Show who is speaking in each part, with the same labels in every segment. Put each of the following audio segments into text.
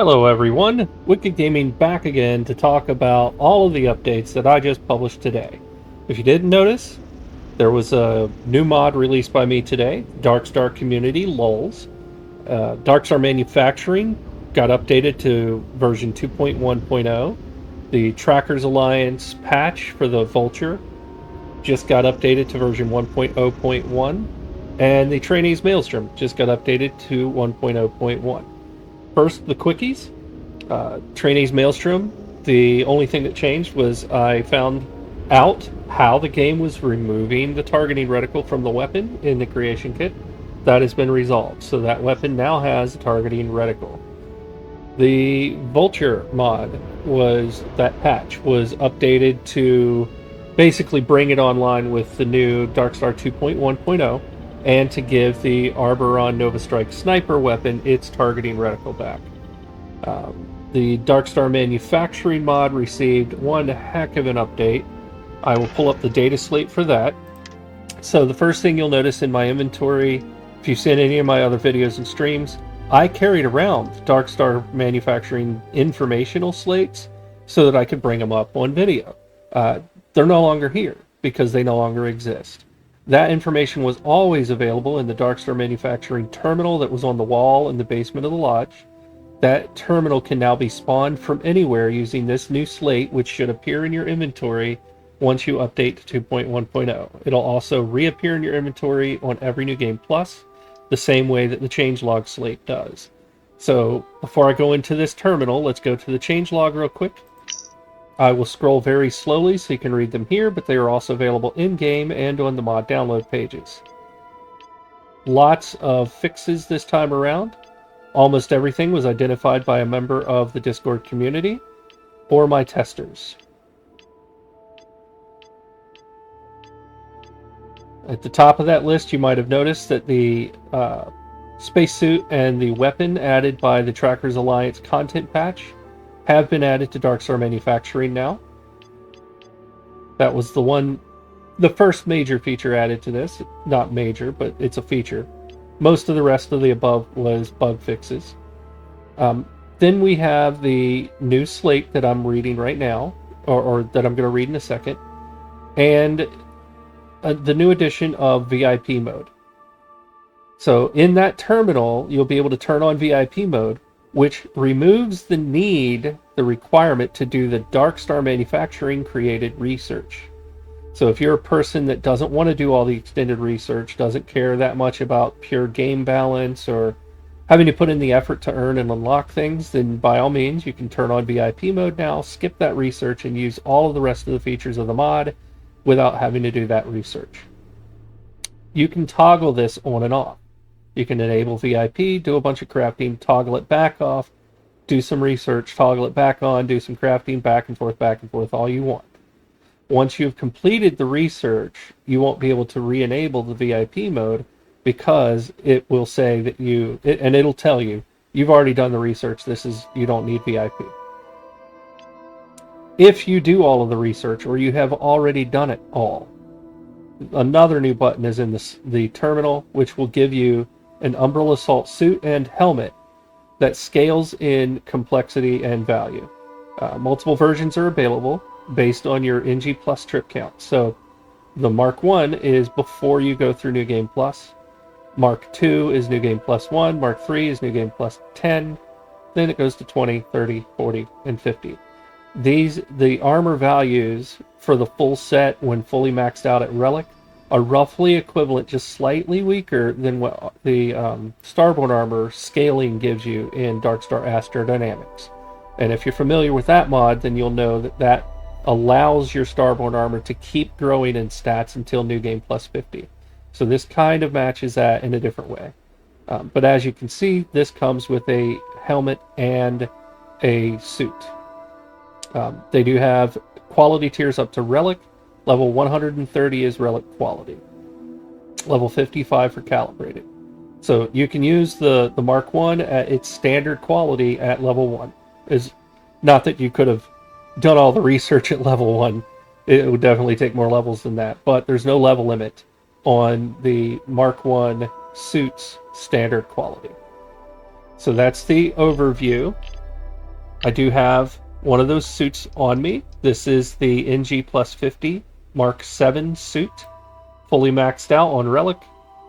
Speaker 1: Hello everyone, Wicked Gaming back again to talk about all of the updates that I just published today. If you didn't notice, there was a new mod released by me today, DarkStar Community, Lolz. DarkStar Manufacturing got updated to version 2.1.0. The Trackers Alliance patch for the Vulture just got updated to version 1.0.1. And the Trainee's Maelstrom just got updated to 1.0.1. First, the quickies. Trainee's Maelstrom, the only thing that changed was I found out how the game was removing the targeting reticle from the weapon in the creation kit. That has been resolved, so that weapon now has a targeting reticle. The Vulture mod that patch was updated to basically bring it online with the new DarkStar 2.1.0 and to give the Arboron Nova Strike sniper weapon its targeting reticle back. The DarkStar Manufacturing mod received one heck of an update. I will pull up the data slate for that. So the first thing you'll notice in my inventory, if you've seen any of my other videos and streams, I carried around DarkStar Manufacturing informational slates so that I could bring them up on video. They're no longer here because they no longer exist. That information was always available in the DarkStar Manufacturing terminal that was on the wall in the basement of the lodge. That terminal can now be spawned from anywhere using this new slate, which should appear in your inventory once you update to 2.1.0. It'll also reappear in your inventory on every New Game Plus, the same way that the changelog slate does. So before I go into this terminal, let's go to the changelog real quick. I will scroll very slowly so you can read them here, but they are also available in-game and on the mod download pages. Lots of fixes this time around. Almost everything was identified by a member of the Discord community or my testers. At the top of that list, you might have noticed that the spacesuit and the weapon added by the Trackers Alliance content patch have been added to DarkStar Manufacturing now. That was the first major feature added to this. Not major, but it's a feature. Most of the rest of the above was bug fixes. Then we have the new slate that I'm reading right now, or that I'm going to read in a second, and the new addition of VIP mode. So in that terminal, you'll be able to turn on VIP mode, which removes the requirement to do the DarkStar Manufacturing created research. So if you're a person that doesn't want to do all the extended research, doesn't care that much about pure game balance or having to put in the effort to earn and unlock things, then by all means you can turn on VIP mode now, skip that research, and use all of the rest of the features of the mod without having to do that research. You can toggle this on and off. You can enable VIP, do a bunch of crafting, toggle it back off, do some research, toggle it back on, do some crafting, back and forth, all you want. Once you've completed the research, you won't be able to re-enable the VIP mode because it will say that and it'll tell you, you've already done the research, you don't need VIP. If you do all of the research or you have already done it all, another new button is in the terminal, which will give you an Umbrella Assault suit and helmet that scales in complexity and value. Multiple versions are available based on your NG Plus trip count. So the Mark 1 is before you go through New Game Plus. Mark 2 is New Game Plus 1. Mark 3 is New Game Plus 10. Then it goes to 20, 30, 40, and 50. The armor values for the full set when fully maxed out at Relic are roughly equivalent, just slightly weaker than what the Starborn armor scaling gives you in DarkStar Astrodynamics. And if you're familiar with that mod, then you'll know that allows your Starborn armor to keep growing in stats until New Game Plus 50. So this kind of matches that in a different way. But as you can see, this comes with a helmet and a suit. They do have quality tiers up to Relic. Level 130 is Relic quality. Level 55 for Calibrated. So you can use the Mark 1 at its standard quality at level 1. Is not that you could have done all the research at level 1. It would definitely take more levels than that. But there's no level limit on the Mark 1 suit's standard quality. So that's the overview. I do have one of those suits on me. This is the NG Plus 50 Mark 7 suit, fully maxed out on relic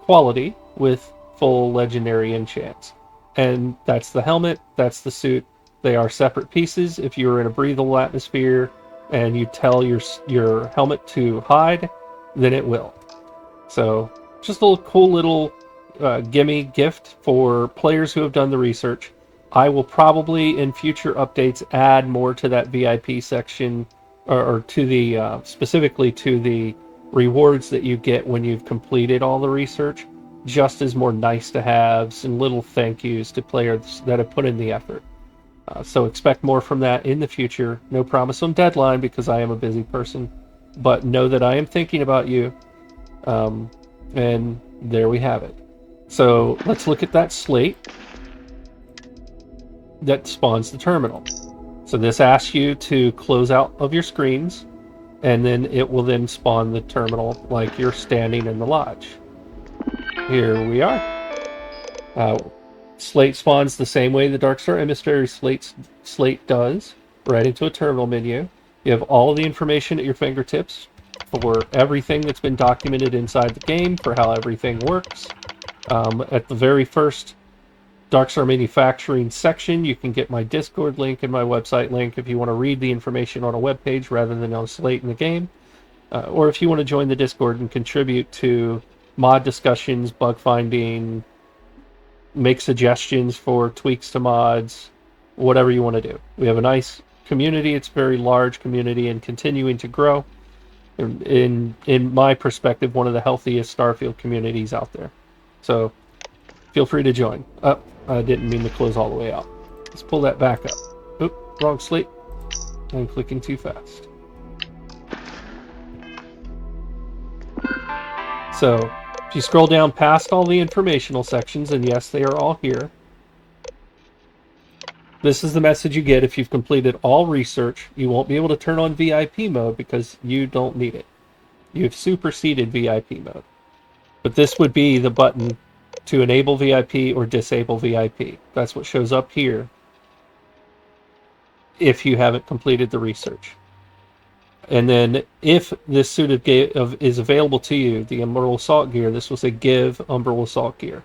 Speaker 1: quality with full legendary enchants. And that's the helmet, that's the suit. They are separate pieces. If you're in a breathable atmosphere and you tell your helmet to hide, then it will. So just a cool little gimme gift for players who have done the research. I will probably in future updates add more to that VIP section, or to the specifically to the rewards that you get when you've completed all the research, just as more nice to haves and little thank yous to players that have put in the effort. So expect more from that in the future. No promise on deadline because I am a busy person, but know that I am thinking about you. And there we have it. So let's look at that slate that spawns the terminal. So this asks you to close out of your screens, and then it will then spawn the terminal like you're standing in the lodge. Here we are. Slate spawns the same way the DarkStar Emissary slate does, right into a terminal menu. You have all of the information at your fingertips for everything that's been documented inside the game, for how everything works. At the very first DarkStar Manufacturing section, you can get my Discord link and my website link if you want to read the information on a web page rather than on a slate in the game. Or if you want to join the Discord and contribute to mod discussions, bug finding, make suggestions for tweaks to mods, whatever you want to do. We have a nice community. It's a very large community and continuing to grow. In my perspective, one of the healthiest Starfield communities out there. So feel free to join. I didn't mean to close all the way out. Let's pull that back up. Oop, wrong slate. I'm clicking too fast. So if you scroll down past all the informational sections, and yes, they are all here, this is the message you get if you've completed all research. You won't be able to turn on VIP mode because you don't need it. You've superseded VIP mode. But this would be the button to enable VIP or disable VIP. That's what shows up here if you haven't completed the research. And then if this suit is available to you, the Umbral Assault gear, this was a give Umbral Assault gear.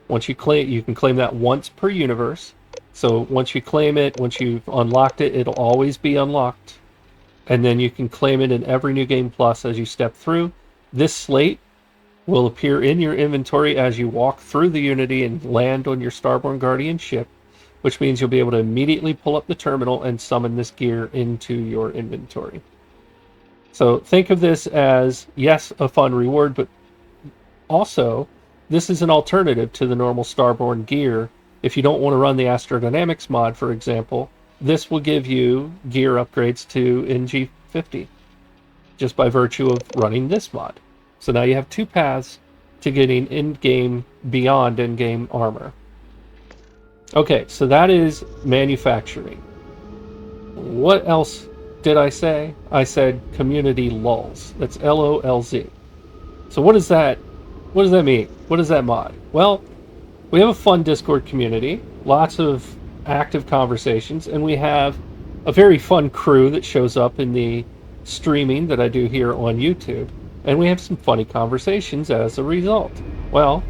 Speaker 1: Once you claim, you can claim that once per universe. So once you claim it, once you've unlocked it, it'll always be unlocked. And then you can claim it in every New Game Plus as you step through. This slate will appear in your inventory as you walk through the Unity and land on your Starborn Guardian ship, which means you'll be able to immediately pull up the terminal and summon this gear into your inventory. So think of this as, yes, a fun reward, but also this is an alternative to the normal Starborn gear. If you don't want to run the Astrodynamics mod, for example, this will give you gear upgrades to NG50 just by virtue of running this mod. So now you have two paths to getting in-game, beyond in-game armor. Okay, so that is manufacturing. What else did I say? I said community Lolz. That's Lolz. So what does that mean? What is that mod? Well, we have a fun Discord community, lots of active conversations, and we have a very fun crew that shows up in the streaming that I do here on YouTube. And we have some funny conversations as a result. Well,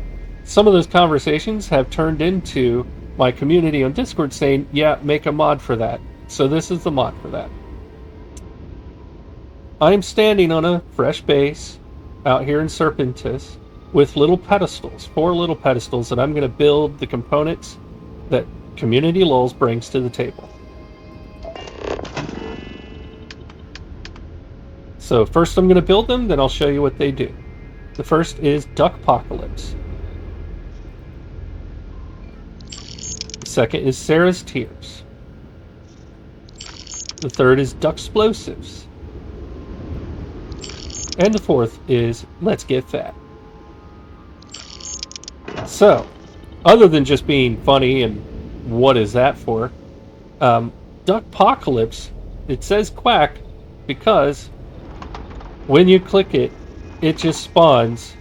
Speaker 1: some of those conversations have turned into my community on Discord saying, yeah, make a mod for that. So this is the mod for that. I'm standing on a fresh base out here in Serpentis with little pedestals, 4 little pedestals, and I'm going to build the components that Community Lolz brings to the table. So first I'm going to build them, then I'll show you what they do. The first is Duckpocalypse. The second is Sarah's Tears. The third is Ducksplosives. And the fourth is Let's Get Fat. So, other than just being funny and what is that for, Duckpocalypse, it says quack because when you click it, it just spawns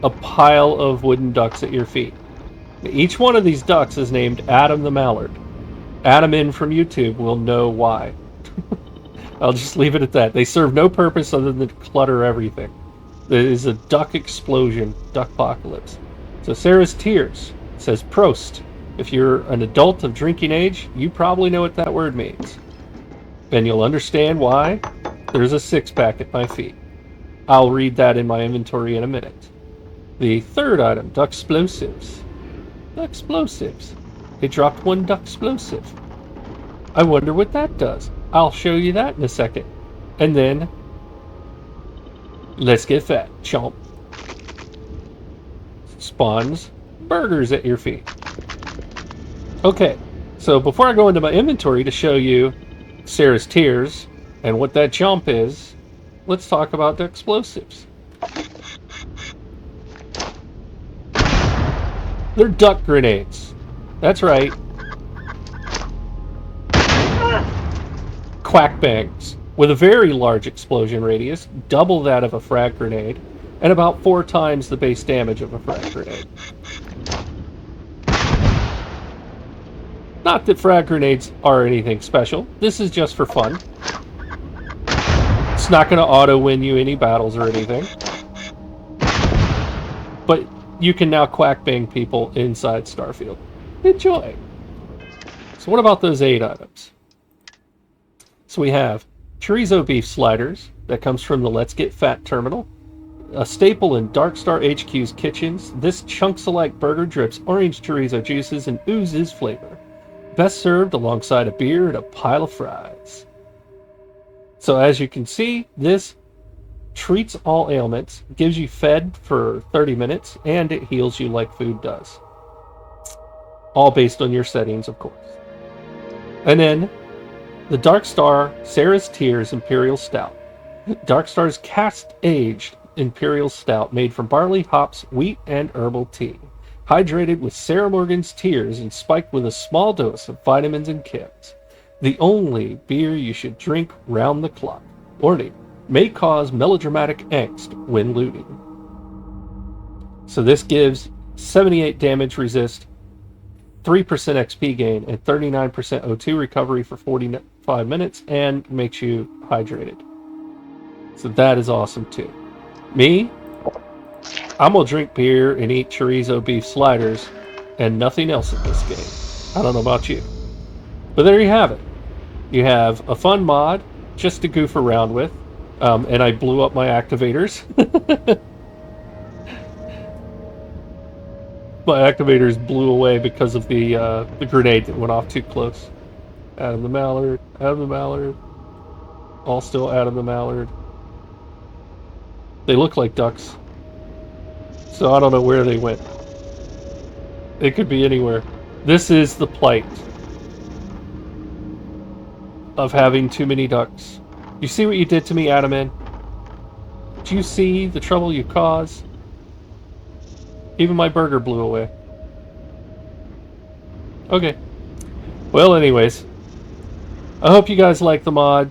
Speaker 1: a pile of wooden ducks at your feet. Each one of these ducks is named Adam the Mallard. Admin from YouTube will know why. I'll just leave it at that. They serve no purpose other than to clutter everything. There is a duck explosion, duck apocalypse. So Sarah's Tears says, Prost. If you're an adult of drinking age, you probably know what that word means. And you'll understand why there's a six-pack at my feet. I'll read that in my inventory in a minute. The third item, duck explosives. Duck explosives. They dropped one duck explosive. I wonder what that does. I'll show you that in a second. And then, let's get fat. Chomp. Spawns burgers at your feet. Okay, so before I go into my inventory to show you Sarah's Tears and what that chomp is, let's talk about the explosives. They're duck grenades. That's right. Quack bangs with a very large explosion radius, double that of a frag grenade, and about 4 times the base damage of a frag grenade. Not that frag grenades are anything special. This is just for fun. It's not going to auto-win you any battles or anything. But you can now quack bang people inside Starfield. Enjoy! So what about those 8 items? So we have chorizo beef sliders that comes from the Let's Get Fat terminal. A staple in DarkStar HQ's kitchens, this chunks-alike burger drips orange chorizo juices and oozes flavor. Best served alongside a beer and a pile of fries. So as you can see, this treats all ailments, gives you fed for 30 minutes, and it heals you like food does. All based on your settings, of course. And then the DarkStar Sarah's Tears Imperial Stout. DarkStar's cast-aged Imperial Stout made from barley, hops, wheat, and herbal tea. Hydrated with Sarah Morgan's tears and spiked with a small dose of vitamins and chems. The only beer you should drink round the clock. Warning, may cause melodramatic angst when looting. So this gives 78 damage resist, 3% XP gain, and 39% O2 recovery for 45 minutes, and makes you hydrated. So that is awesome too. Me, I'm gonna drink beer and eat chorizo beef sliders and nothing else in this game. I don't know about you. But there you have it. You have a fun mod just to goof around with. And I blew up my activators. My activators blew away because of the grenade that went off too close. Adam the Mallard, Adam the Mallard. All still Adam the Mallard. They look like ducks. So I don't know where they went. It could be anywhere. This is the plight of having too many ducks. You see what you did to me, Adaman? Do you see the trouble you caused? Even my burger blew away. Okay. Well, anyways. I hope you guys like the mod.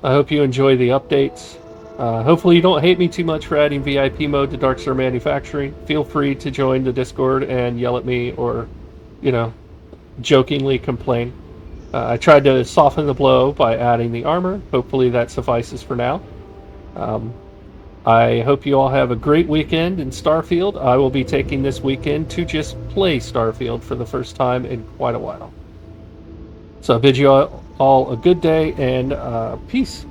Speaker 1: I hope you enjoy the updates. Hopefully you don't hate me too much for adding VIP mode to DarkStar Manufacturing. Feel free to join the Discord and yell at me or, jokingly complain. I tried to soften the blow by adding the armor. Hopefully that suffices for now. I hope you all have a great weekend in Starfield. I will be taking this weekend to just play Starfield for the first time in quite a while. So I bid you all a good day and peace.